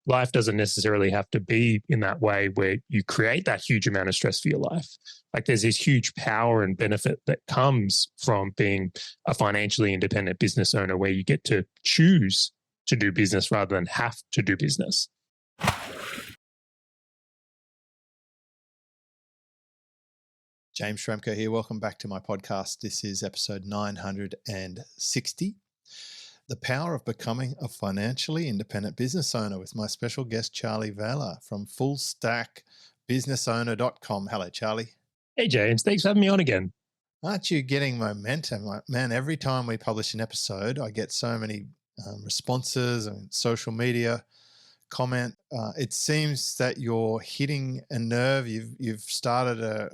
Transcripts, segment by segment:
life doesn't necessarily have to be in that way where you create that huge amount of stress for your life. Like there's this huge power and benefit that comes from being a financially independent business owner where you get to choose to do business rather than have to do business. James Schramko here. Welcome back to my podcast. This is episode 960. The Power of Becoming a Financially Independent Business Owner with my special guest, Charley Valher from fullstackbusinessowner.com. Hello, Charley. Hey, James. Thanks for having me on again. Aren't you getting momentum? Man, every time we publish an episode, I get so many responses and social media comment. It seems that you're hitting a nerve. You've started a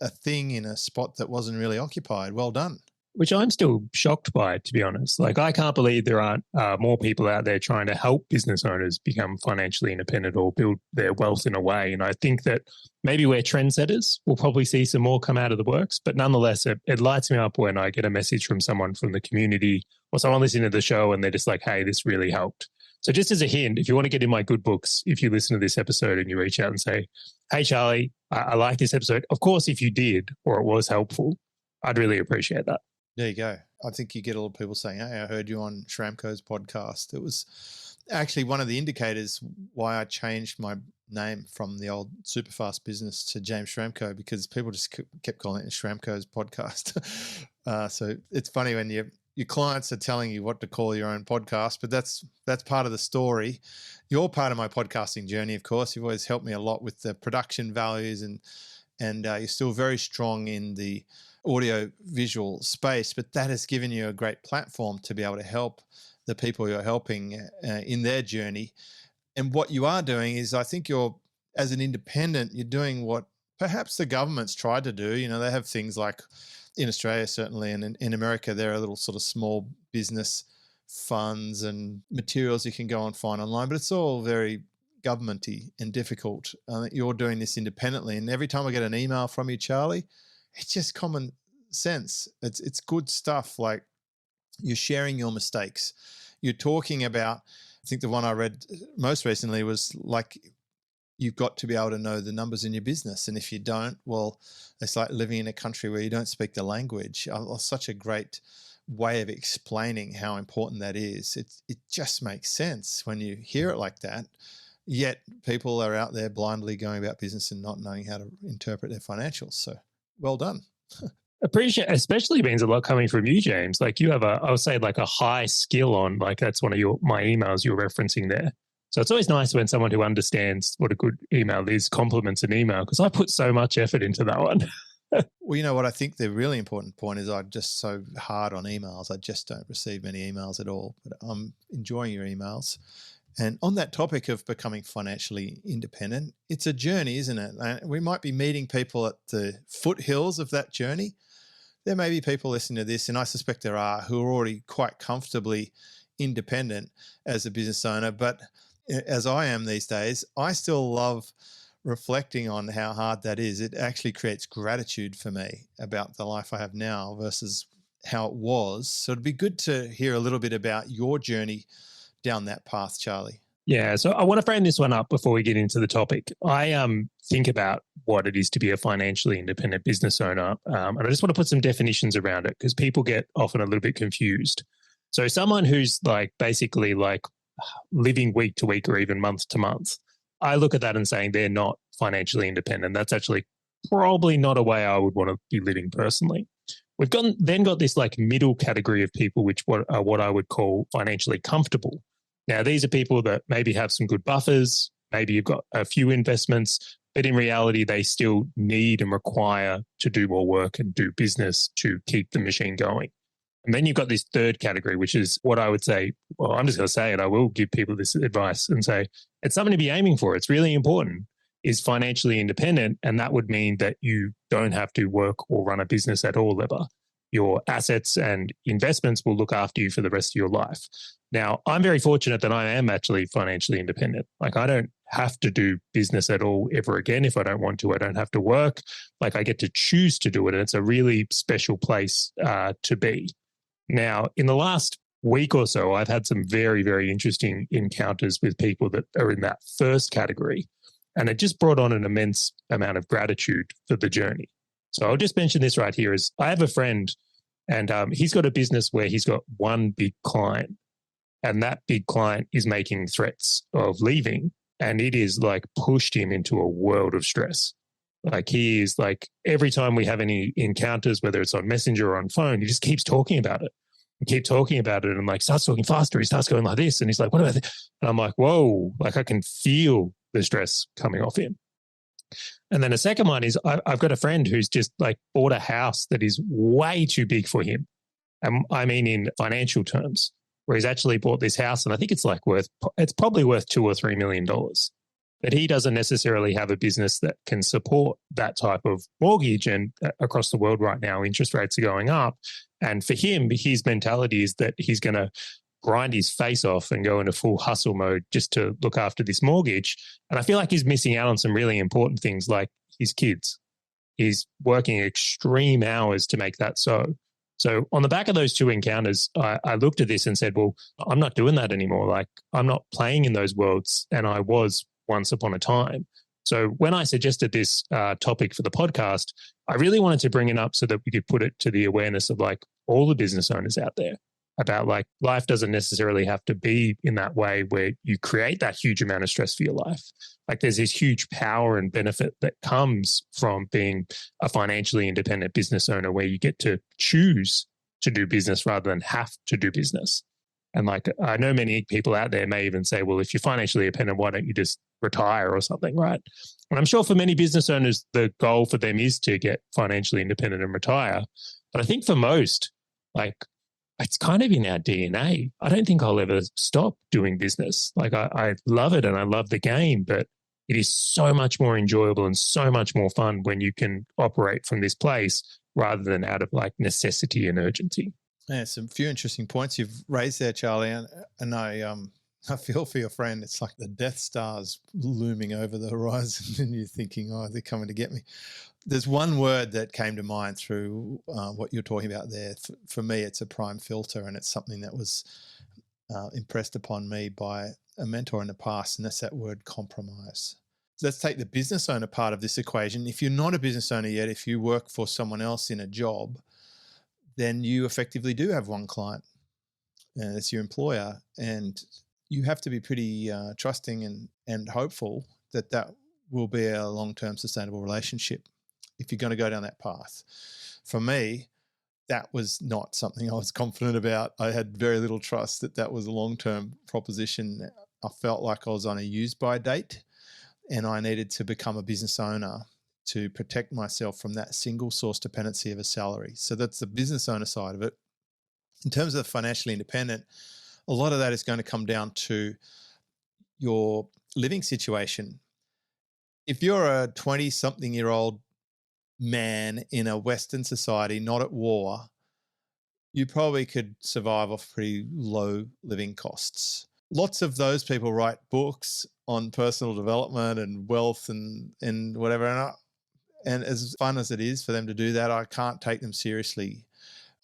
thing in a spot that wasn't really occupied. Well done. Which I'm still shocked by, to be honest. Like, I can't believe there aren't more people out there trying to help business owners become financially independent or build their wealth in a way. And I think that maybe we're trendsetters. We'll probably see some more come out of the works. But nonetheless, it lights me up when I get a message from someone from the community or someone listening to the show and they're just like, hey, this really helped. So just as a hint, if you want to get in my good books, if you listen to this episode and you reach out and say, hey, Charley, I like this episode. Of course, if you did or it was helpful, I'd really appreciate that. There you go. I think you get a lot of people saying, hey, I heard you on Schramko's podcast. It was actually one of the indicators why I changed my name from the old Superfast business to James Schramko, because people just kept calling it Schramko's podcast. So it's funny when your clients are telling you what to call your own podcast, but that's part of the story. You're part of my podcasting journey, of course. You've always helped me a lot with the production values and you're still very strong in the audio visual space, but that has given you a great platform to be able to help the people you're helping in their journey. And what you are doing is, I think as an independent, you're doing what perhaps the government's tried to do. You know, they have things like in Australia, certainly, and in America, there are little sort of small business funds and materials you can go and find online, but it's all very governmenty and difficult. You're doing this independently. And every time I get an email from you, Charley, it's just common sense. It's good stuff. Like, you're sharing your mistakes. You're talking about, I think the one I read most recently was like, you've got to be able to know the numbers in your business. And if you don't, well, it's like living in a country where you don't speak the language. Such a great way of explaining how important that is. It just makes sense when you hear it like that. Yet people are out there blindly going about business and not knowing how to interpret their financials. So well done. Appreciate, especially means a lot coming from you, James. Like, you have I would say like a high skill on, like, that's one of my emails you're referencing there. So it's always nice when someone who understands what a good email is compliments an email, because I put so much effort into that one. Well, you know what? I think the really important point is I'm just so hard on emails. I just don't receive many emails at all, but I'm enjoying your emails. And on that topic of becoming financially independent, it's a journey, isn't it? We might be meeting people at the foothills of that journey. There may be people listening to this, and I suspect there are, who are already quite comfortably independent as a business owner. But as I am these days, I still love reflecting on how hard that is. It actually creates gratitude for me about the life I have now versus how it was. So it'd be good to hear a little bit about your journey down that path, Charley. Yeah, so I want to frame this one up before we get into the topic. I think about what it is to be a financially independent business owner, and I just want to put some definitions around it because people get often a little bit confused. So someone who's like basically like living week to week or even month to month, I look at that and saying they're not financially independent. That's actually probably not a way I would want to be living personally. We've then got this like middle category of people, which are what I would call financially comfortable. Now, these are people that maybe have some good buffers, maybe you've got a few investments, but in reality, they still need and require to do more work and do business to keep the machine going. And then you've got this third category, which is what I would say, well, I'm just going to say it, I will give people this advice and say, it's something to be aiming for. It's really important, is financially independent. And that would mean that you don't have to work or run a business at all ever. Your assets and investments will look after you for the rest of your life. Now, I'm very fortunate that I am actually financially independent. Like, I don't have to do business at all ever again. If I don't want to, I don't have to work. Like, I get to choose to do it. And it's a really special place to be. Now, in the last week or so, I've had some very, very interesting encounters with people that are in that first category. And it just brought on an immense amount of gratitude for the journey. So I'll just mention this right here is I have a friend and he's got a business where he's got one big client and that big client is making threats of leaving. And it is like pushed him into a world of stress. Like he is like, every time we have any encounters, whether it's on Messenger or on phone, he just keeps talking about it. And keep talking about it and like starts talking faster. He starts going like this. And he's like, what about this? And I'm like, whoa, like I can feel the stress coming off him. And then a second one is I've got a friend who's just like bought a house that is way too big for him. And I mean, in financial terms, where he's actually bought this house and I think it's probably worth $2 or $3 million. But he doesn't necessarily have a business that can support that type of mortgage. And across the world right now, interest rates are going up. And for him, his mentality is that he's going to grind his face off and go into full hustle mode just to look after this mortgage. And I feel like he's missing out on some really important things like his kids. He's working extreme hours to make that so. So on the back of those two encounters, I looked at this and said, well, I'm not doing that anymore. Like I'm not playing in those worlds. And I was once upon a time. So when I suggested this topic for the podcast, I really wanted to bring it up so that we could put it to the awareness of like all the business owners out there about like life doesn't necessarily have to be in that way where you create that huge amount of stress for your life. Like there's this huge power and benefit that comes from being a financially independent business owner where you get to choose to do business rather than have to do business. And like, I know many people out there may even say, well, if you're financially independent, why don't you just retire or something, right? And I'm sure for many business owners, the goal for them is to get financially independent and retire. But I think for most, like, it's kind of in our DNA. I don't think I'll ever stop doing business. Like I love it and I love the game, but it is so much more enjoyable and so much more fun when you can operate from this place rather than out of like necessity and urgency. Yeah, some few interesting points you've raised there, Charlie, and I feel for your friend. It's like the Death Star's looming over the horizon, and you're thinking, "Oh, they're coming to get me." There's one word that came to mind through what you're talking about there. For me, it's a prime filter, and it's something that was impressed upon me by a mentor in the past, and that's that word compromise. So let's take the business owner part of this equation. If you're not a business owner yet, if you work for someone else in a job, then you effectively do have one client, and it's your employer, and you have to be pretty trusting and hopeful that that will be a long-term sustainable relationship if you're going to go down that path. For me, that was not something I was confident about. I had very little trust that that was a long-term proposition. I felt like I was on a use-by date, and I needed to become a business owner to protect myself from that single source dependency of a salary. So that's the business owner side of it. In terms of financially independent, a lot of that is going to come down to your living situation. If you're a 20-something-year-old man in a Western society, not at war, you probably could survive off pretty low living costs. Lots of those people write books on personal development and wealth and whatever. And as fun as it is for them to do that, I can't take them seriously.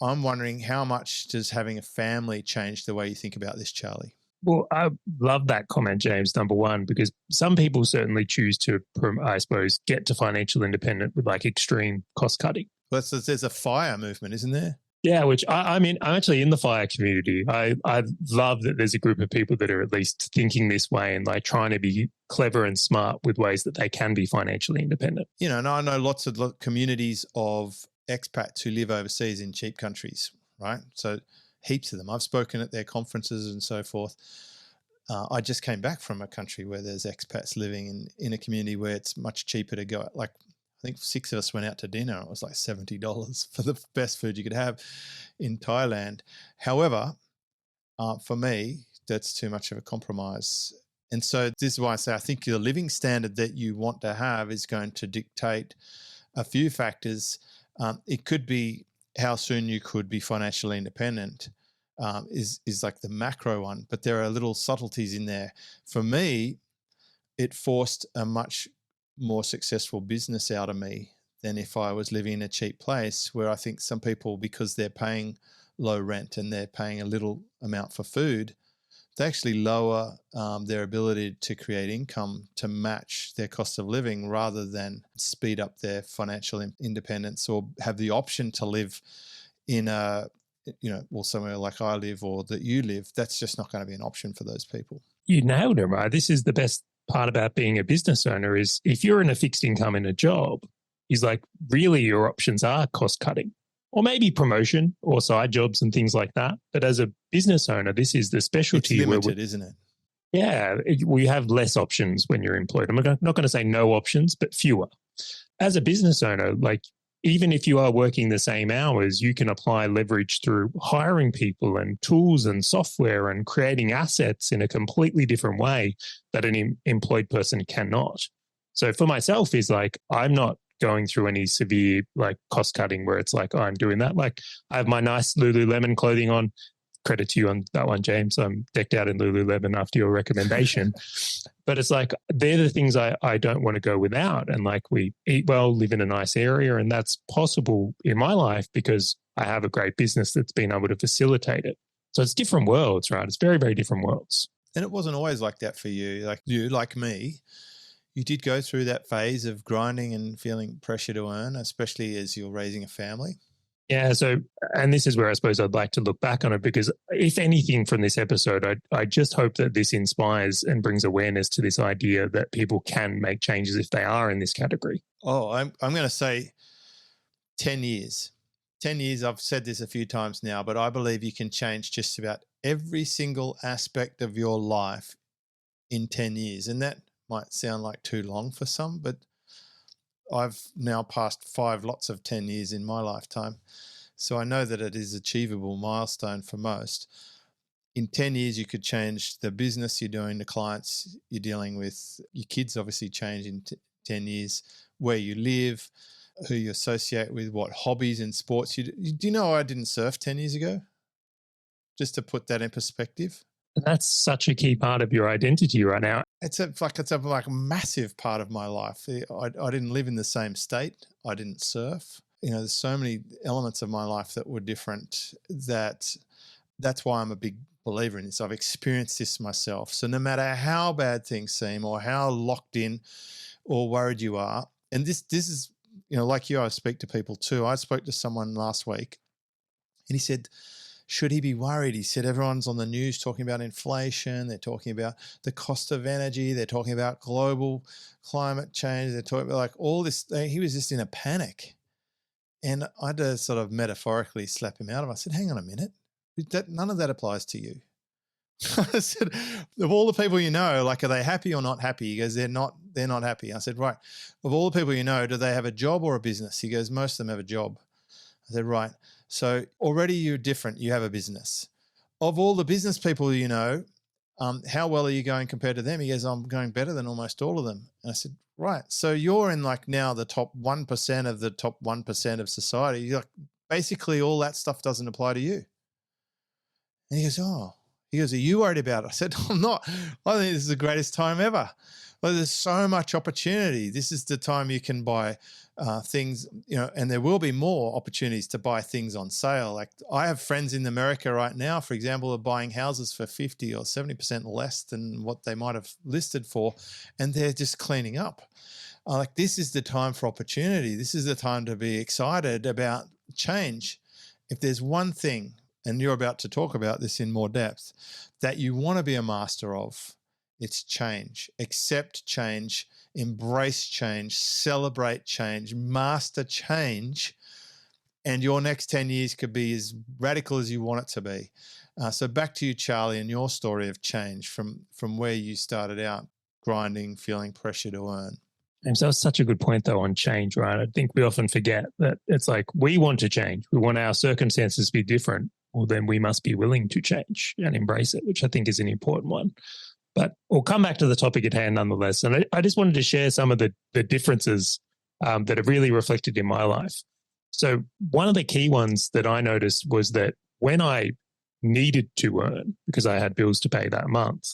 I'm wondering how much does having a family change the way you think about this, Charlie? Well, I love that comment, James, number one, because some people certainly choose to, I suppose, get to financial independence with like extreme cost cutting. Well, there's a FIRE movement, isn't there? Yeah, which I mean, I'm actually in the FIRE community. I love that there's a group of people that are at least thinking this way and like trying to be clever and smart with ways that they can be financially independent. You know, and I know lots of communities of expats who live overseas in cheap countries, right? So heaps of them. I've spoken at their conferences and so forth. I just came back from a country where there's expats living in a community where it's much cheaper to go. Like I think 6 of us went out to dinner. It was like $70 for the best food you could have in Thailand. However, for me, that's too much of a compromise. And so this is why I say I think the living standard that you want to have is going to dictate a few factors. It could be how soon you could be financially independent is like the macro one, but there are little subtleties in there. For me, it forced a much more successful business out of me than if I was living in a cheap place where I think some people, because they're paying low rent and they're paying a little amount for food, they actually lower their ability to create income to match their cost of living rather than speed up their financial independence or have the option to live in somewhere like I live or that you live. That's just not going to be an option for those people. You nailed it, right? This is the best part about being a business owner is if you're in a fixed income in a job, is like really your options are cost cutting or maybe promotion or side jobs and things like that. But as a business owner, this is the specialty. It's limited, isn't it? Yeah, we have less options when you're employed. I'm not going to say no options, but fewer. As a business owner, like even if you are working the same hours, you can apply leverage through hiring people and tools and software and creating assets in a completely different way that an employed person cannot. So for myself is like, I'm not going through any severe like cost cutting where it's like, oh, I'm doing that. Like I have my nice Lululemon clothing on. Credit to you on that one, James. I'm decked out in Lululemon after your recommendation. But it's like, they're the things I don't want to go without. And like we eat well, live in a nice area. And that's possible in my life because I have a great business that's been able to facilitate it. So it's different worlds, right? It's very, very different worlds. And it wasn't always like that for you. Like me, you did go through that phase of grinding and feeling pressure to earn, especially as you're raising a family. Yeah. So, and this is where I suppose I'd like to look back on it because if anything from this episode, I just hope that this inspires and brings awareness to this idea that people can make changes if they are in this category. Oh, I'm going to say 10 years. 10 years, I've said this a few times now, but I believe you can change just about every single aspect of your life in 10 years. And that might sound like too long for some, but I've now passed 5 lots of 10 years in my lifetime. So I know that it is achievable milestone for most. In 10 years, you could change the business you're doing, the clients you're dealing with. Your kids obviously change in 10 years, where you live, who you associate with, what hobbies and sports you do. Do you know I didn't surf 10 years ago? Just to put that in perspective. That's such a key part of your identity right now. It's a massive part of my life. I didn't live in the same state. I didn't surf. There's so many elements of my life that were different that's why I'm a big believer in this. I've experienced this myself. So no matter how bad things seem or how locked in or worried you are, and this is, like you, I speak to people too. I spoke to someone last week and he said, should he be worried? He said, everyone's on the news talking about inflation. They're talking about the cost of energy. They're talking about global climate change. They're talking about like all this. He was just in a panic. And I had to sort of metaphorically slap him out of it. I said, hang on a minute. None of that applies to you. I said, of all the people you know, like, are they happy or not happy? He goes, they're not happy. I said, right. Of all the people you know, do they have a job or a business? He goes, most of them have a job. I said, right. So already you're different. You have a business. Of all the business people you know, how well are you going compared to them? He goes, I'm going better than almost all of them. And I said, right. So you're in like now the top 1% of the top 1% of society. You're like, basically all that stuff doesn't apply to you. And he goes, oh. He goes, are you worried about it? I said, I'm not. I think this is the greatest time ever. Well, there's so much opportunity. This is the time you can buy things, and there will be more opportunities to buy things on sale. Like I have friends in America right now, for example, are buying houses for 50 or 70% less than what they might have listed for, and they're just cleaning up. Like this is the time for opportunity. This is the time to be excited about change. If there's one thing, and you're about to talk about this in more depth, that you want to be a master of, it's change. Accept change, embrace change, celebrate change, master change, and your next 10 years could be as radical as you want it to be. So back to you, Charley, and your story of change from where you started out, grinding, feeling pressure to earn. James, that was such a good point, though, on change, right? I think we often forget that it's like we want to change. We want our circumstances to be different. Well, then we must be willing to change and embrace it, which I think is an important one. But we'll come back to the topic at hand nonetheless. And I just wanted to share some of the differences that have really reflected in my life. So one of the key ones that I noticed was that when I needed to earn, because I had bills to pay that month,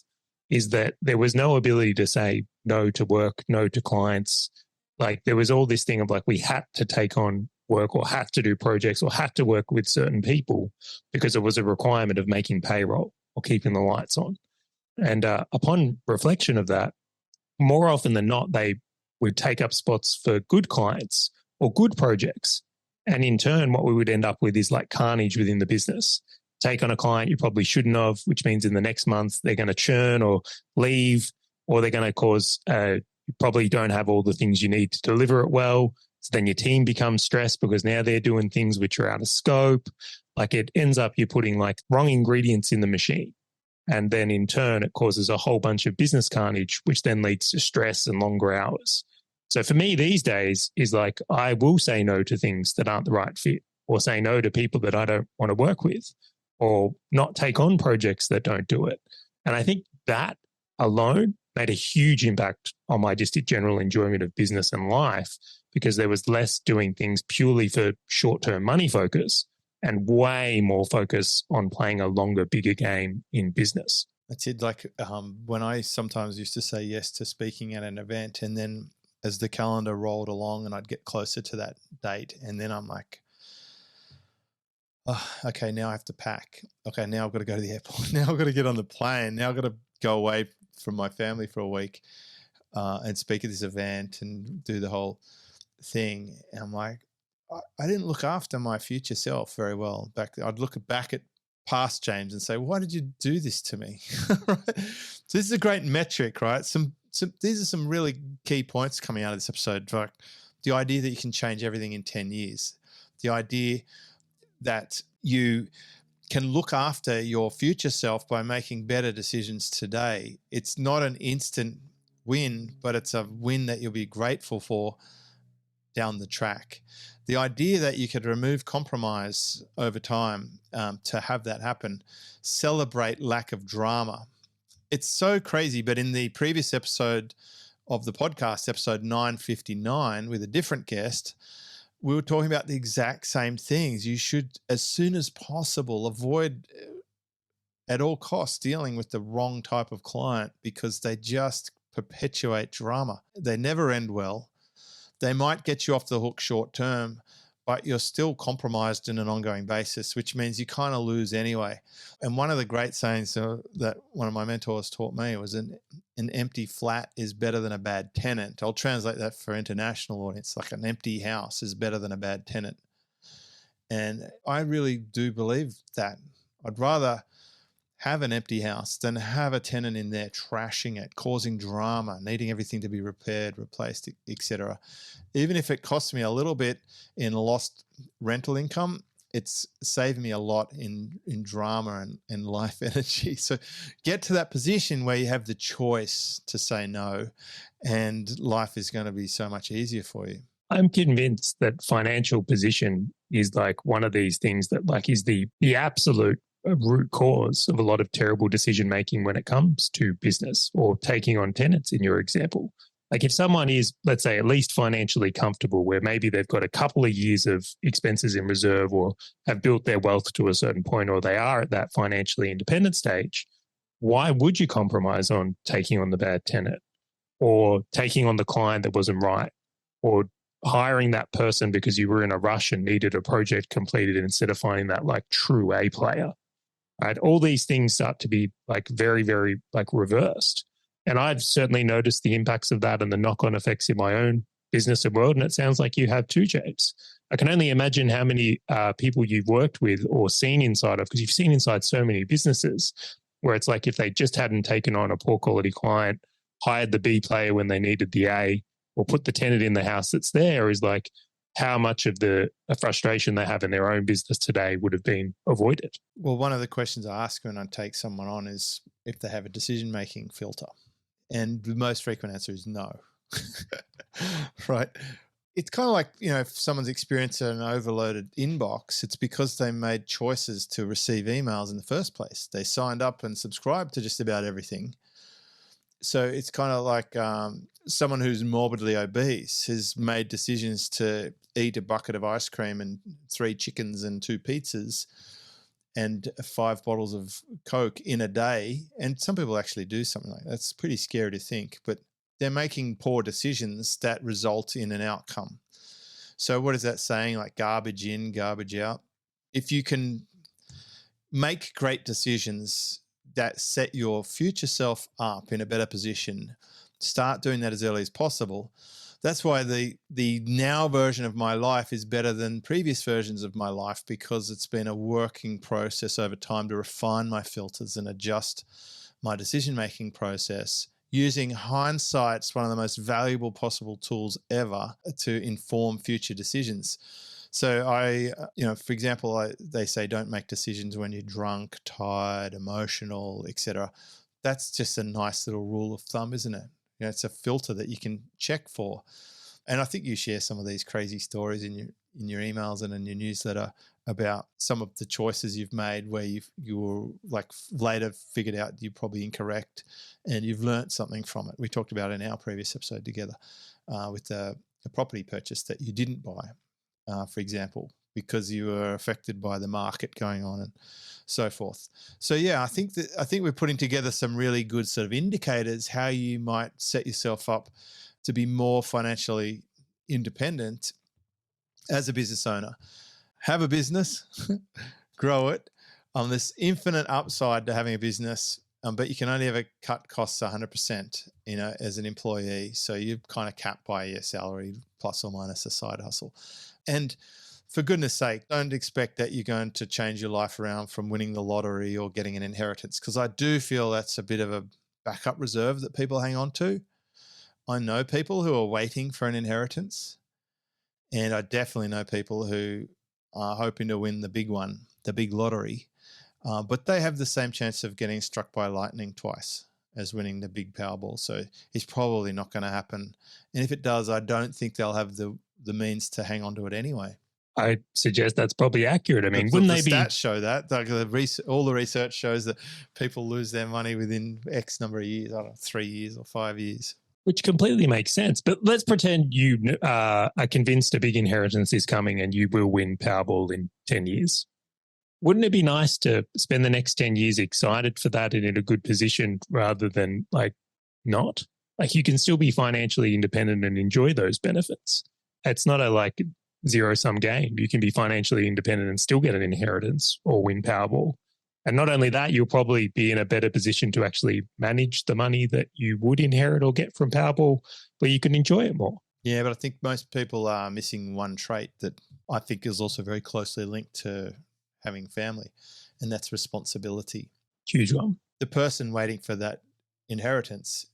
is that there was no ability to say no to work, no to clients. Like there was all this thing of like we had to take on work or had to do projects or had to work with certain people because it was a requirement of making payroll or keeping the lights on. And upon reflection of that, more often than not, they would take up spots for good clients or good projects. And in turn, what we would end up with is like carnage within the business. Take on a client you probably shouldn't have, which means in the next month they're going to churn or leave, or they're going to cause, you probably don't have all the things you need to deliver it well. So then your team becomes stressed because now they're doing things which are out of scope. Like it ends up you're putting like wrong ingredients in the machine. And then in turn, it causes a whole bunch of business carnage, which then leads to stress and longer hours. So for me these days is like, I will say no to things that aren't the right fit, or say no to people that I don't want to work with, or not take on projects that don't do it. And I think that alone made a huge impact on my just general enjoyment of business and life, because there was less doing things purely for short-term money focus and way more focus on playing a longer, bigger game in business. That's it. Like when I sometimes used to say yes to speaking at an event, and then as the calendar rolled along and I'd get closer to that date, and then I'm like, oh, okay, now I have to pack. Okay, now I've got to go to the airport. Now I've got to get on the plane. Now I've got to go away from my family for a week and speak at this event and do the whole thing. And I'm like, I didn't look after my future self very well back then. I'd look back at past James and say, why did you do this to me? Right? So this is a great metric, right? These are some really key points coming out of this episode. Like the idea that you can change everything in 10 years, the idea that you can look after your future self by making better decisions today. It's not an instant win, but it's a win that you'll be grateful for down the track. The idea that you could remove compromise over time to have that happen, celebrate lack of drama. It's so crazy, but in the previous episode of the podcast, episode 959, with a different guest, we were talking about the exact same things. You should, as soon as possible, avoid at all costs dealing with the wrong type of client, because they just perpetuate drama. They never end well. They might get you off the hook short term, but you're still compromised in an ongoing basis, which means you kind of lose anyway. And one of the great sayings that one of my mentors taught me was an empty flat is better than a bad tenant. I'll translate that for international audience. Like an empty house is better than a bad tenant. And I really do believe that. I'd rather have an empty house than have a tenant in there trashing it, causing drama, needing everything to be repaired, replaced, etc. Even if it costs me a little bit in lost rental income, it's saved me a lot in drama and life energy. So get to that position where you have the choice to say no, and life is going to be so much easier for you. I'm convinced that financial position is like one of these things that like is the absolute root cause of a lot of terrible decision making when it comes to business or taking on tenants in your example. Like if someone is, let's say, at least financially comfortable, where maybe they've got a couple of years of expenses in reserve or have built their wealth to a certain point, or they are at that financially independent stage, why would you compromise on taking on the bad tenant or taking on the client that wasn't right, or hiring that person because you were in a rush and needed a project completed instead of finding that like true A player? Right? All these things start to be like very, very like reversed. And I've certainly noticed the impacts of that and the knock-on effects in my own business and world. And it sounds like you have too, James. I can only imagine how many people you've worked with or seen inside of, because you've seen inside so many businesses where it's like if they just hadn't taken on a poor quality client, hired the B player when they needed the A, or put the tenant in the house that's there, is like how much of the frustration they have in their own business today would have been avoided. Well, one of the questions I ask when I take someone on is if they have a decision-making filter. And the most frequent answer is no. Right? It's kind of like, if someone's experienced an overloaded inbox, it's because they made choices to receive emails in the first place. They signed up and subscribed to just about everything. So it's kind of like someone who's morbidly obese has made decisions to eat a bucket of ice cream and 3 chickens and 2 pizzas and 5 bottles of Coke in a day. And some people actually do something like that. It's pretty scary to think, but they're making poor decisions that result in an outcome. So what is that saying? Like garbage in, garbage out. If you can make great decisions that set your future self up in a better position, start doing that as early as possible. That's why the now version of my life is better than previous versions of my life, because it's been a working process over time to refine my filters and adjust my decision-making process. Using hindsight's one of the most valuable possible tools ever to inform future decisions. So for example, they say don't make decisions when you're drunk, tired, emotional, etc. That's just a nice little rule of thumb, isn't it? It's a filter that you can check for. And I think you share some of these crazy stories in your emails and in your newsletter about some of the choices you've made where you were like later figured out you're probably incorrect and you've learned something from it. We talked about it in our previous episode together with a property purchase that you didn't buy, for example, because you were affected by the market going on and so forth. So yeah, I think we're putting together some really good sort of indicators how you might set yourself up to be more financially independent as a business owner. Have a business, grow it. There's infinite upside to having a business, but you can only ever cut costs 100%, as an employee. So you're kind of capped by your salary plus or minus a side hustle. And for goodness sake, don't expect that you're going to change your life around from winning the lottery or getting an inheritance, because I do feel that's a bit of a backup reserve that people hang on to. I know people who are waiting for an inheritance, and I definitely know people who are hoping to win the big one, the big lottery, but they have the same chance of getting struck by lightning twice as winning the big Powerball. So it's probably not going to happen. And if it does, I don't think they'll have the means to hang on to it anyway. I suggest that's probably accurate. I mean, the wouldn't they be? Stats show that. Like all the research shows that people lose their money within X number of years, I don't know, 3 years or 5 years. Which completely makes sense. But let's pretend you are convinced a big inheritance is coming and you will win Powerball in 10 years. Wouldn't it be nice to spend the next 10 years excited for that and in a good position rather than not? Like, you can still be financially independent and enjoy those benefits. It's not a zero-sum game. You can be financially independent and still get an inheritance or win Powerball. And not only that, you'll probably be in a better position to actually manage the money that you would inherit or get from Powerball, where you can enjoy it more. Yeah, but I think most people are missing one trait that I think is also very closely linked to having family, and that's responsibility. Huge one. The person waiting for that inheritance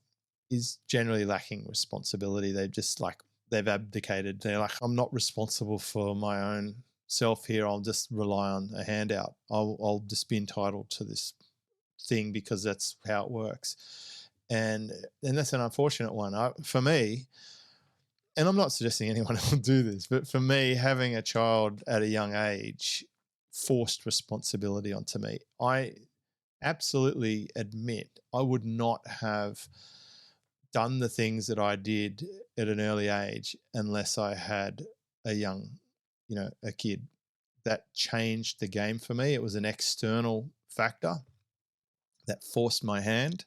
is generally lacking responsibility. They've abdicated. They're like, I'm not responsible for my own self here. I'll just rely on a handout. I'll just be entitled to this thing because that's how it works. And that's an unfortunate one. For me, and I'm not suggesting anyone will do this, but for me, having a child at a young age forced responsibility onto me. I absolutely admit I would not have done the things that I did at an early age unless I had a kid. That changed the game for me. It was an external factor that forced my hand.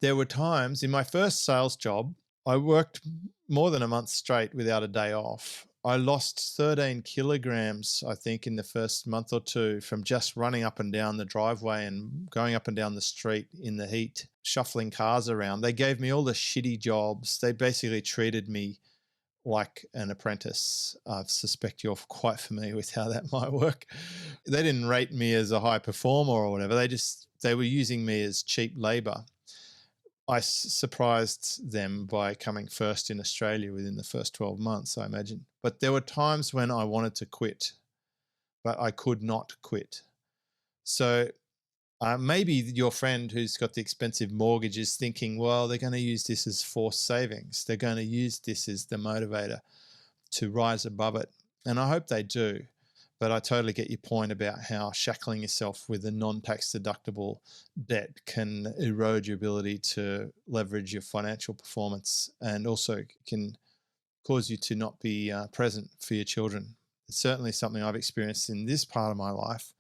There were times in my first sales job, I worked more than a month straight without a day off. I lost 13 kilograms, I think, in the first month or two from just running up and down the driveway and going up and down the street in the heat, shuffling cars around. They gave me all the shitty jobs. They basically treated me like an apprentice. I suspect you're quite familiar with how that might work. They didn't rate me as a high performer or whatever. They were using me as cheap labor. I surprised them by coming first in Australia within the first 12 months, I imagine. But there were times when I wanted to quit, but I could not quit. So maybe your friend who's got the expensive mortgage is thinking, well, they're going to use this as forced savings. They're going to use this as the motivator to rise above it. And I hope they do. But I totally get your point about how shackling yourself with a non-tax deductible debt can erode your ability to leverage your financial performance, and also can cause you to not be present for your children. It's certainly something I've experienced in this part of my life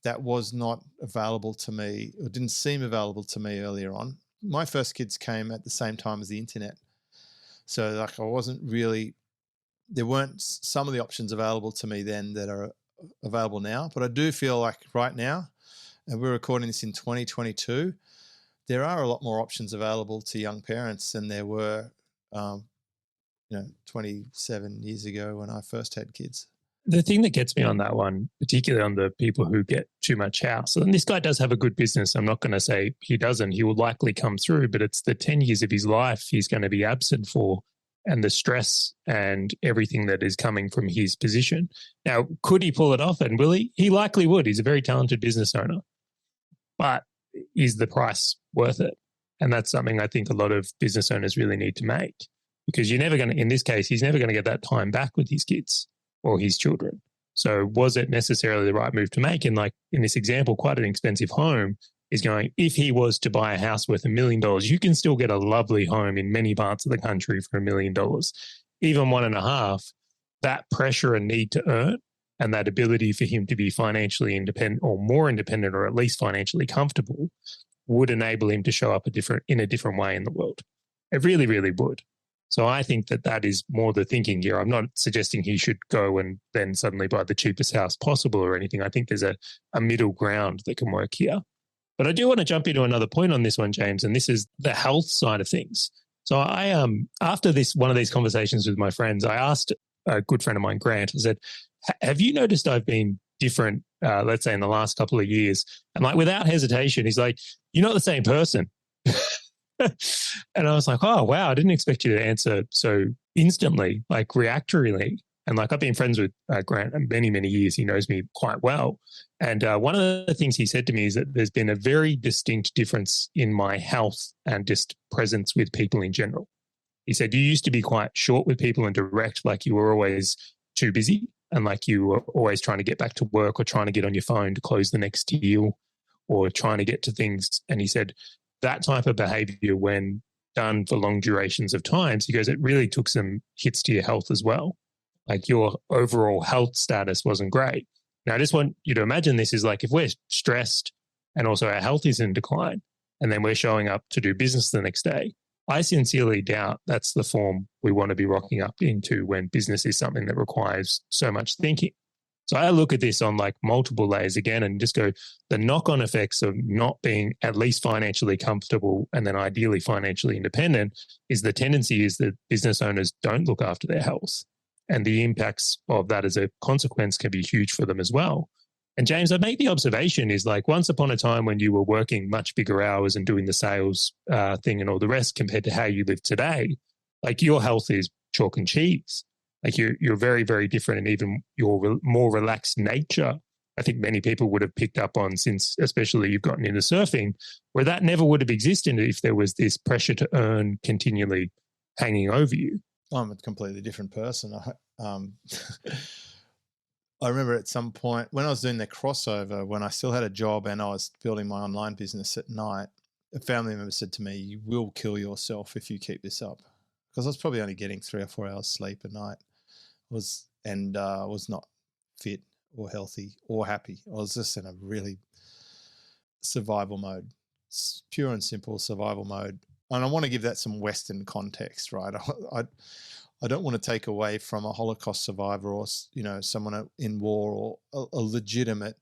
that was not available to me, or didn't seem available to me earlier on. My first kids came at the same time as the internet. So I wasn't really there weren't some of the options available to me then that are available now. But I do feel like right now, and we're recording this in 2022, there are a lot more options available to young parents than there were, 27 years ago when I first had kids. The thing that gets me on that one, particularly on the people who get too much house, and this guy does have a good business. I'm not going to say he doesn't. He will likely come through, but it's the 10 years of his life he's going to be absent for, and the stress and everything that is coming from his position. Now, could he pull it off, and will he? He likely would. He's a very talented business owner. But is the price worth it? And that's something I think a lot of business owners really need to make, because you're never going to, in this case, he's never going to get that time back with his kids or his children. So was it necessarily the right move to make? And like in this example, quite an expensive home is going, if he was to buy a house worth $1 million, you can still get a lovely home in many parts of the country for $1 million. Even 1.5, that pressure and need to earn and that ability for him to be financially independent or more independent, or at least financially comfortable, would enable him to show up in a different way in the world. It really, really would. So I think that is more the thinking here. I'm not suggesting he should go and then suddenly buy the cheapest house possible or anything. I think there's a middle ground that can work here. But I do want to jump into another point on this one, James, and this is the health side of things. So I, after one of these conversations with my friends, I asked a good friend of mine, Grant, I said, have you noticed I've been different, let's say in the last couple of years? And like without hesitation, he's like, you're not the same person. And I was like, oh, wow, I didn't expect you to answer so instantly, like reactorily. And like I've been friends with Grant many, many years. He knows me quite well. And one of the things he said to me is that there's been a very distinct difference in my health and just presence with people in general. He said, you used to be quite short with people and direct, like you were always too busy and like you were always trying to get back to work or trying to get on your phone to close the next deal or trying to get to things. And he said, that type of behavior, when done for long durations of times, he goes, it really took some hits to your health as well. Like your overall health status wasn't great. Now, I just want you to imagine this is like if we're stressed and also our health is in decline and then we're showing up to do business the next day, I sincerely doubt that's the form we want to be rocking up into when business is something that requires so much thinking. So I look at this on like multiple layers again and just go, the knock-on effects of not being at least financially comfortable and then ideally financially independent is the tendency is that business owners don't look after their health. And the impacts of that as a consequence can be huge for them as well. And James, I make the observation is like once upon a time when you were working much bigger hours and doing the sales thing and all the rest compared to how you live today, like your health is chalk and cheese. Like you're very, very different, and even your more relaxed nature, I think many people would have picked up on since, especially you've gotten into surfing, where that never would have existed if there was this pressure to earn continually hanging over you. I'm a completely different person. I remember at some point when I was doing the crossover, when I still had a job and I was building my online business at night, a family member said to me, you will kill yourself if you keep this up. Because I was probably only getting 3 or 4 hours sleep a night. Was not fit or healthy or happy. I was just in a really survival mode, pure and simple survival mode. And I want to give that some Western context, right? I don't want to take away from a Holocaust survivor or, someone in war or a legitimate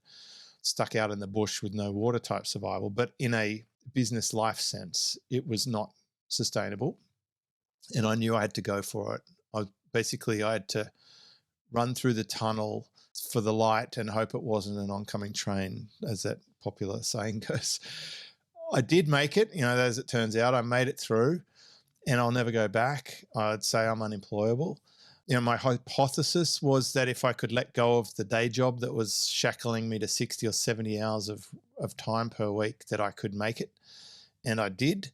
stuck out in the bush with no water type survival, but in a business life sense, it was not sustainable. And I knew I had to go for it. I had to run through the tunnel for the light and hope it wasn't an oncoming train, as that popular saying goes. I did make it, as it turns out, I made it through and I'll never go back. I'd say I'm unemployable. My hypothesis was that if I could let go of the day job that was shackling me to 60 or 70 hours of time per week, that I could make it. And I did.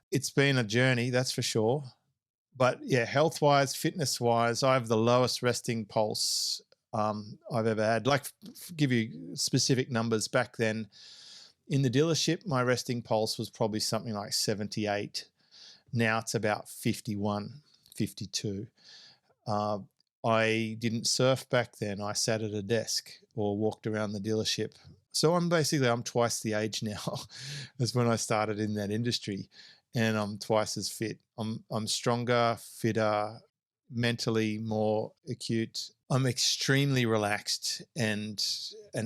It's been a journey, that's for sure. But yeah, health-wise, fitness-wise, I have the lowest resting pulse I've ever had. Like, give you specific numbers back then. In the dealership, my resting pulse was probably something like 78. Now it's about 51, 52. I didn't surf back then. I sat at a desk or walked around the dealership. So I'm twice the age now as when I started in that industry. And I'm twice as fit. I'm stronger, fitter, mentally more acute. I'm extremely relaxed and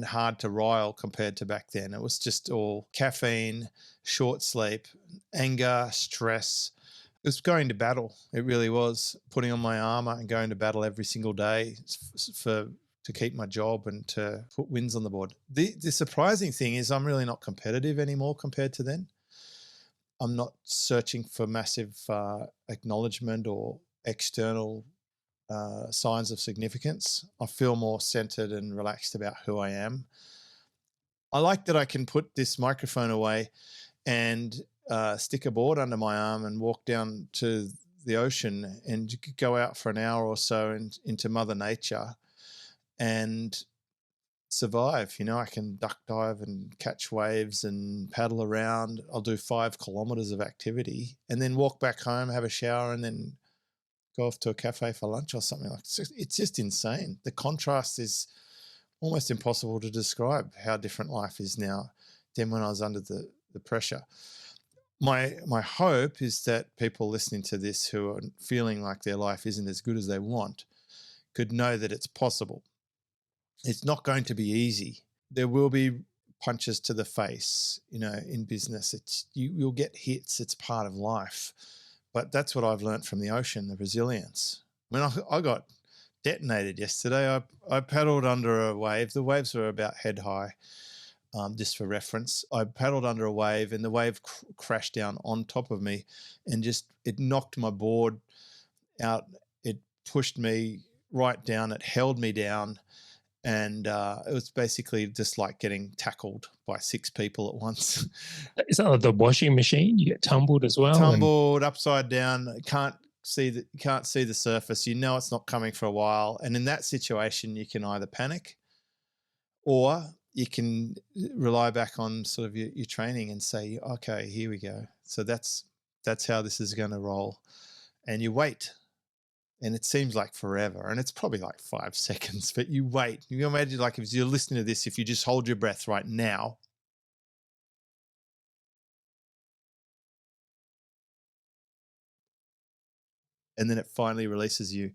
hard to rile compared to back then. It was just all caffeine, short sleep, anger, stress. It was going to battle. It really was, putting on my armor and going to battle every single day to keep my job and to put wins on the board. The surprising thing is I'm really not competitive anymore compared to then. I'm not searching for massive acknowledgement or external signs of significance. I feel more centered and relaxed about who I am. I like that I can put this microphone away and stick a board under my arm and walk down to the ocean and go out for an hour or so into Mother Nature and survive. I can duck dive and catch waves and paddle around. I'll do 5 kilometers of activity and then walk back home, have a shower, and then go off to a cafe for lunch or something like that. It's just insane. The contrast is almost impossible to describe how different life is now than when I was under the pressure. My hope is that people listening to this who are feeling like their life isn't as good as they want could know that it's possible. It's not going to be easy. There will be punches to the face, in business. You'll get hits. It's part of life. But that's what I've learned from the ocean, the resilience. When I got detonated yesterday, I paddled under a wave. The waves were about head high, just for reference. I paddled under a wave and the wave crashed down on top of me and it knocked my board out. It pushed me right down. It held me down. And it was basically just like getting tackled by 6 people at once. Is that like the washing machine? You get tumbled as well? Tumbled upside down. You can't see the surface. It's not coming for a while. And in that situation, you can either panic or you can rely back on sort of your training and say, okay, here we go. So that's how this is going to roll. And you wait. And it seems like forever, and it's probably like 5 seconds, but you wait. You imagine, like, if you're listening to this, if you just hold your breath right now, and then it finally releases you,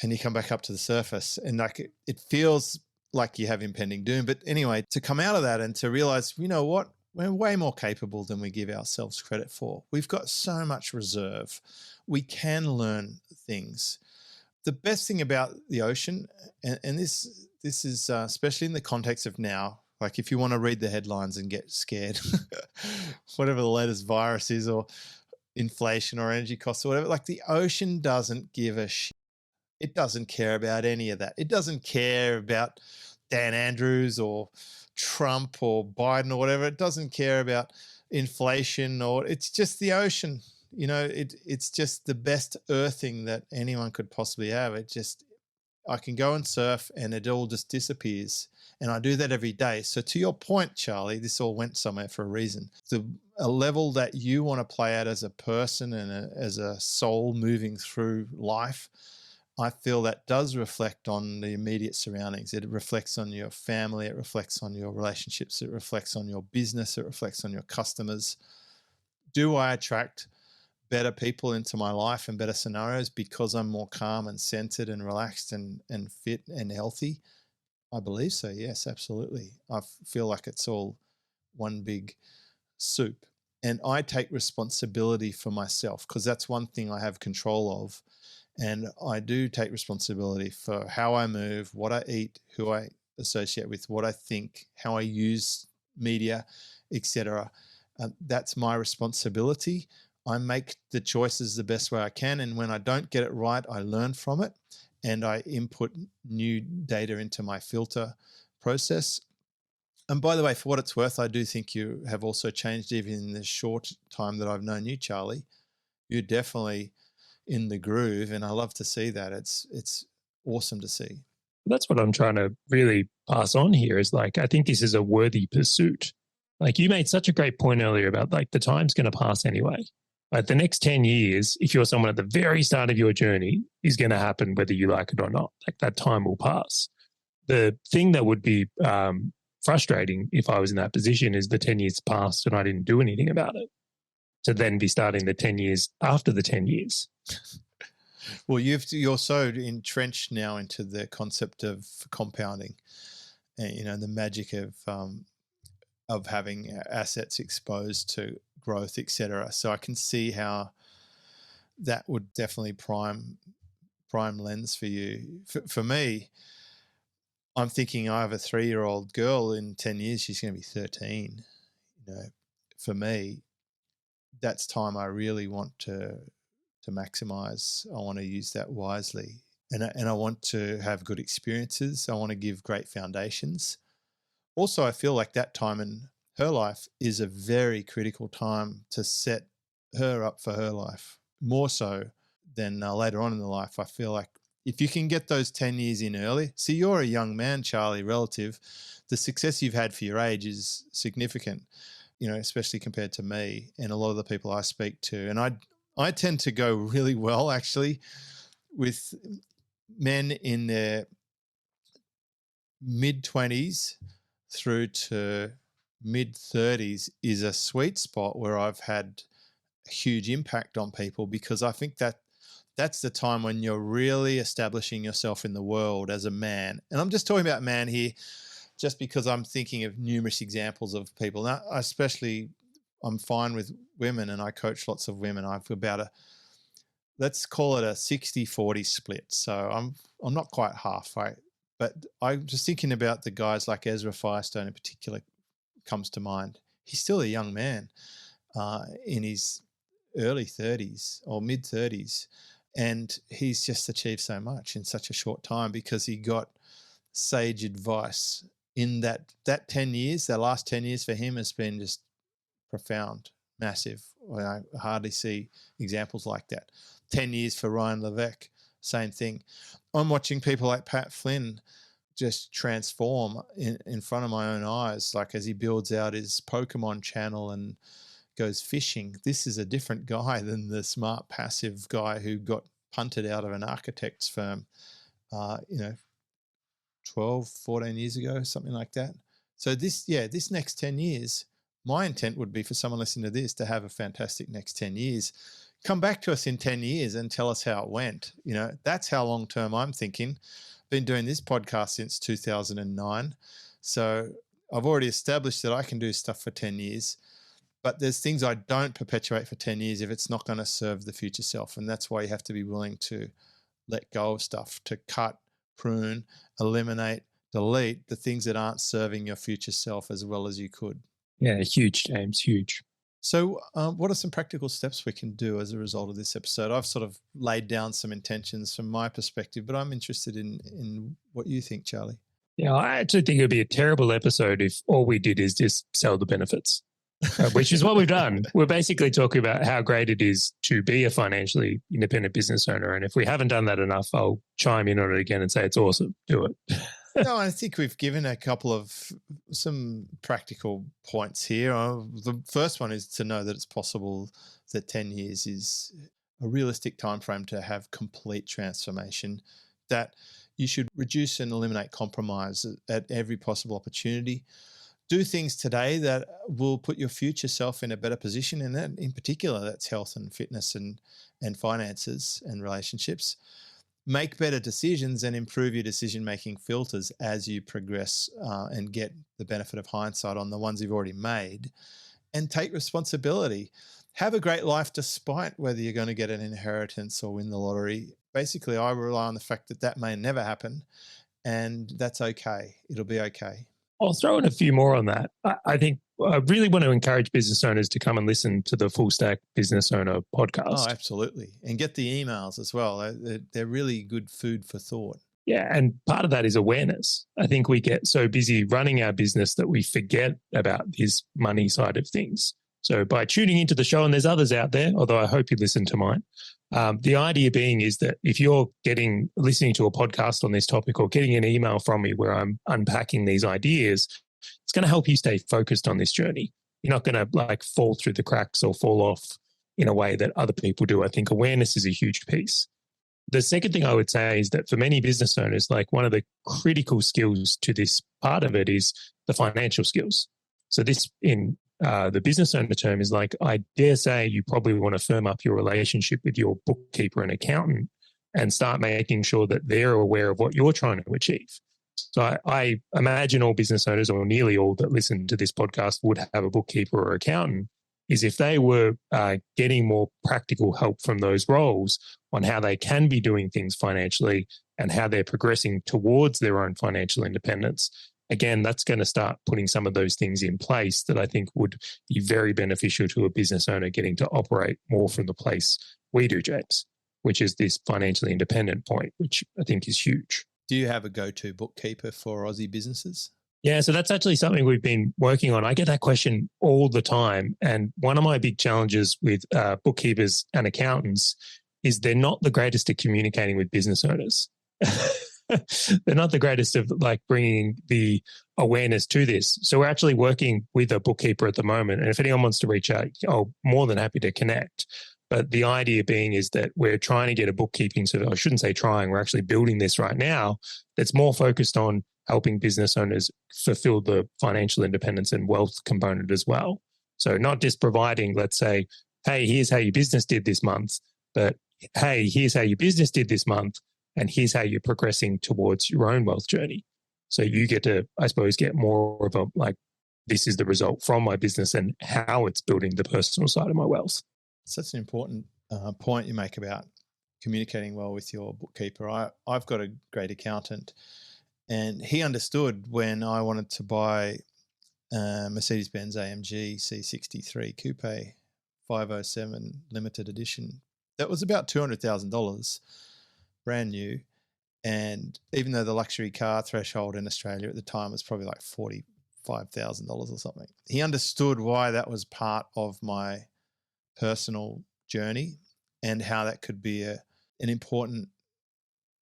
and you come back up to the surface, and like it feels like you have impending doom. But anyway, to come out of that and to realize, you know what, we're way more capable than we give ourselves credit for. We've got so much reserve. We can learn things. The best thing about the ocean, and this is especially in the context of now, like if you want to read the headlines and get scared, whatever the latest virus is or inflation or energy costs or whatever, like the ocean doesn't give a shit. It doesn't care about any of that. It doesn't care about Dan Andrews or Trump or Biden or whatever. It doesn't care about inflation, or it's just the ocean. It's just the best earthing that anyone could possibly have. I can go and surf and it all just disappears. And I do that every day. So to your point, Charlie, this all went somewhere for a reason. A level that you want to play at as a person and as a soul moving through life, I feel that does reflect on the immediate surroundings. It reflects on your family. It reflects on your relationships. It reflects on your business. It reflects on your customers. Do I attract better people into my life and better scenarios because I'm more calm and centered and relaxed and fit and healthy? I believe so. Yes, absolutely. I feel like it's all one big soup. And I take responsibility for myself because that's one thing I have control of. And I do take responsibility for how I move, what I eat, who I associate with, what I think, how I use media, etc. That's my responsibility. I make the choices the best way I can. And when I don't get it right, I learn from it and I input new data into my filter process. And by the way, for what it's worth, I do think you have also changed even in the short time that I've known you, Charlie. You're definitely in the groove, and I love to see that. It's awesome to see. That's what I'm trying to really pass on here is like, I think this is a worthy pursuit. Like you made such a great point earlier about like the time's going to pass anyway. Like the next 10 years, if you're someone at the very start of your journey, is going to happen whether you like it or not. Like that time will pass. The thing that would be frustrating if I was in that position is the 10 years passed and I didn't do anything about it. To then be starting the 10 years after the 10 years. Well, you're so entrenched now into the concept of compounding, and the magic of having assets exposed to growth, etc. So I can see how that would definitely prime lens for you. For me, I'm thinking I have a 3-year-old girl. In 10 years, she's going to be 13. For me, that's time I really want to maximize. I want to use that wisely, and I want to have good experiences. I want to give great foundations. Also, I feel like that time in her life is a very critical time to set her up for her life, more so than later on in the life. I feel like if you can get those 10 years in early, see, you're a young man, Charlie, relative. The success you've had for your age is significant, especially compared to me and a lot of the people I speak to. And I tend to go really well, actually, with men in their mid-20s through to mid-30s is a sweet spot where I've had a huge impact on people, because I think that's the time when you're really establishing yourself in the world as a man. And I'm just talking about man here just because I'm thinking of numerous examples of people. Now, I'm fine with women, and I coach lots of women. I've about let's call it a 60-40 split. So I'm not quite halfway, but I'm just thinking about the guys like Ezra Firestone in particular comes to mind. He's still a young man in his early 30s or mid 30s. And he's just achieved so much in such a short time because he got sage advice in that 10 years. That last 10 years for him has been just profound, massive. I hardly see examples like that. 10 years for Ryan Levesque, same thing. I'm watching people like Pat Flynn just transform in front of my own eyes, like as he builds out his Pokemon channel and goes fishing. This is a different guy than the smart, passive guy who got punted out of an architect's firm, 12, 14 years ago, something like that. So this next 10 years, my intent would be for someone listening to this to have a fantastic next 10 years. Come back to us in 10 years and tell us how it went. That's how long-term I'm thinking. Been doing this podcast since 2009. So I've already established that I can do stuff for 10 years, but there's things I don't perpetuate for 10 years if it's not going to serve the future self. And that's why you have to be willing to let go of stuff, to cut, prune, eliminate, delete the things that aren't serving your future self as well as you could. Yeah, huge, James, huge. So what are some practical steps we can do as a result of this episode? I've sort of laid down some intentions from my perspective, but I'm interested in what you think, Charlie. Yeah, I actually think it would be a terrible episode if all we did is just sell the benefits, which is what we've done. We're basically talking about how great it is to be a financially independent business owner. And if we haven't done that enough, I'll chime in on it again and say it's awesome. Do it. No, I think we've given a couple of some practical points here. The first one is to know that it's possible that 10 years is a realistic time frame to have complete transformation, that you should reduce and eliminate compromise at every possible opportunity. Do things today that will put your future self in a better position, and that in particular, that's health and fitness and finances and relationships. Make better decisions and improve your decision-making filters as you progress and get the benefit of hindsight on the ones you've already made, and take responsibility. Have a great life despite whether you're going to get an inheritance or win the lottery. Basically, I rely on the fact that may never happen, and that's okay. It'll be okay. I'll throw in a few more on that. I think I really want to encourage business owners to come and listen to the Full Stack Business Owner podcast. Oh, absolutely. And get the emails as well. They're really good food for thought. Yeah. And part of that is awareness. I think we get so busy running our business that we forget about this money side of things. So by tuning into the show, and there's others out there, although I hope you listen to mine, the idea being is that if you're listening to a podcast on this topic or getting an email from me where I'm unpacking these ideas, it's going to help you stay focused on this journey. You're not going to fall through the cracks or fall off in a way that other people do. I think awareness is a huge piece. The second thing I would say is that for many business owners, one of the critical skills to this part of it is the financial skills. So this in the business owner term is I dare say you probably want to firm up your relationship with your bookkeeper and accountant and start making sure that they're aware of what you're trying to achieve. So I imagine all business owners, or nearly all that listen to this podcast, would have a bookkeeper or accountant, is if they were getting more practical help from those roles on how they can be doing things financially and how they're progressing towards their own financial independence. Again, that's going to start putting some of those things in place that I think would be very beneficial to a business owner getting to operate more from the place we do, James, which is this financially independent point, which I think is huge. Do you have a go-to bookkeeper for Aussie businesses? Yeah, so that's actually something we've been working on. I get that question all the time. And one of my big challenges with bookkeepers and accountants is they're not the greatest at communicating with business owners. They're not the greatest of like bringing the awareness to this. So we're actually working with a bookkeeper at the moment. And if anyone wants to reach out, I'm more than happy to connect. But the idea being is that we're trying to get a bookkeeping service. I shouldn't say trying, we're actually building this right now that's more focused on helping business owners fulfill the financial independence and wealth component as well. So not just providing, let's say, hey, here's how your business did this month, but hey, here's how your business did this month, and here's how you're progressing towards your own wealth journey. So you get to, I suppose, get more of a, like, this is the result from my business and how it's building the personal side of my wealth. Such an important point you make about communicating well with your bookkeeper. I've got a great accountant, and he understood when I wanted to buy Mercedes-Benz AMG C63 Coupe 507 limited edition. That was about $200,000, brand new. And even though the luxury car threshold in Australia at the time was probably like $45,000 or something, he understood why that was part of my personal journey and how that could be an important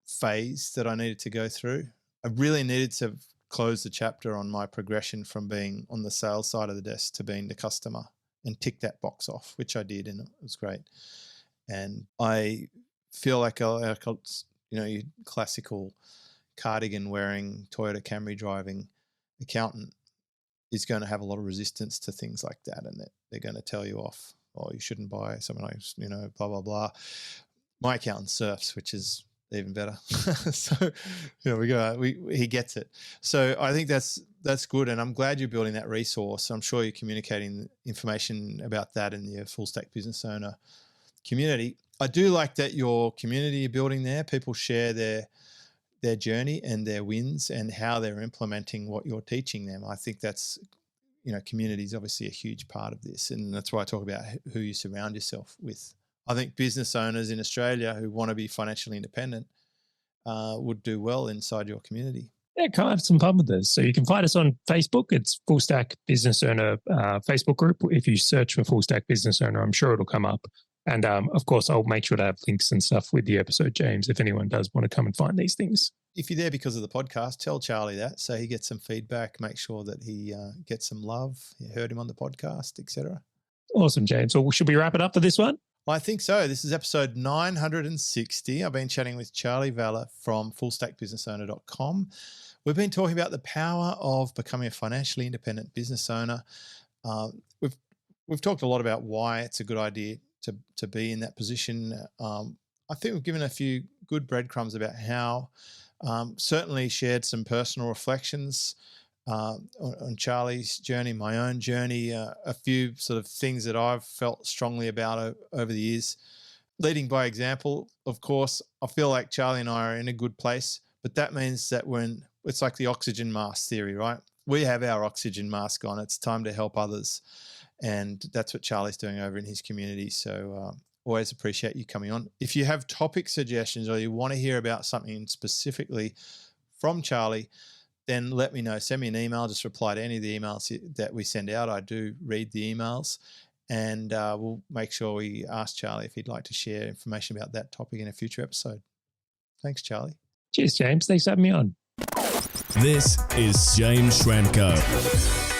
phase that I needed to go through. I really needed to close the chapter on my progression from being on the sales side of the desk to being the customer and tick that box off, which I did, and it was great. And I feel like your classical cardigan wearing, Toyota Camry driving accountant is going to have a lot of resistance to things like that, and that they're going to tell you off, oh, you shouldn't buy something like, blah, blah, blah. My accountant surfs, which is even better. So, he gets it. So I think that's good. And I'm glad you're building that resource. I'm sure you're communicating information about that in your full stack business owner community. I do like that your community you're building there, people share their journey and their wins and how they're implementing what you're teaching them. I think that's, community is obviously a huge part of this. And that's why I talk about who you surround yourself with. I think business owners in Australia who want to be financially independent would do well inside your community. Yeah, come have some fun with this. So you can find us on Facebook. It's Full Stack Business Owner Facebook group. If you search for Full Stack Business Owner, I'm sure it'll come up. And of course, I'll make sure to have links and stuff with the episode, James, if anyone does want to come and find these things. If you're there because of the podcast, tell Charley that so he gets some feedback, make sure that he gets some love. You heard him on the podcast, etc. Awesome, James. Well, should we wrap it up for this one? Well, I think so. This is episode 960. I've been chatting with Charley Valher from fullstackbusinessowner.com. We've been talking about the power of becoming a financially independent business owner. We've talked a lot about why it's a good idea to be in that position. I think we've given a few good breadcrumbs about how, certainly shared some personal reflections on Charley's journey, my own journey, a few sort of things that I've felt strongly about over the years. Leading by example, of course, I feel like Charley and I are in a good place, but that means that it's like the oxygen mask theory, right? We have our oxygen mask on. It's time to help others. And that's what Charley's doing over in his community. So always appreciate you coming on. If you have topic suggestions or you want to hear about something specifically from Charley, then let me know. Send me an email. Just reply to any of the emails that we send out. I do read the emails, and we'll make sure we ask Charley if he'd like to share information about that topic in a future episode. Thanks, Charley. Cheers, James. Thanks for having me on. This is James Schramko.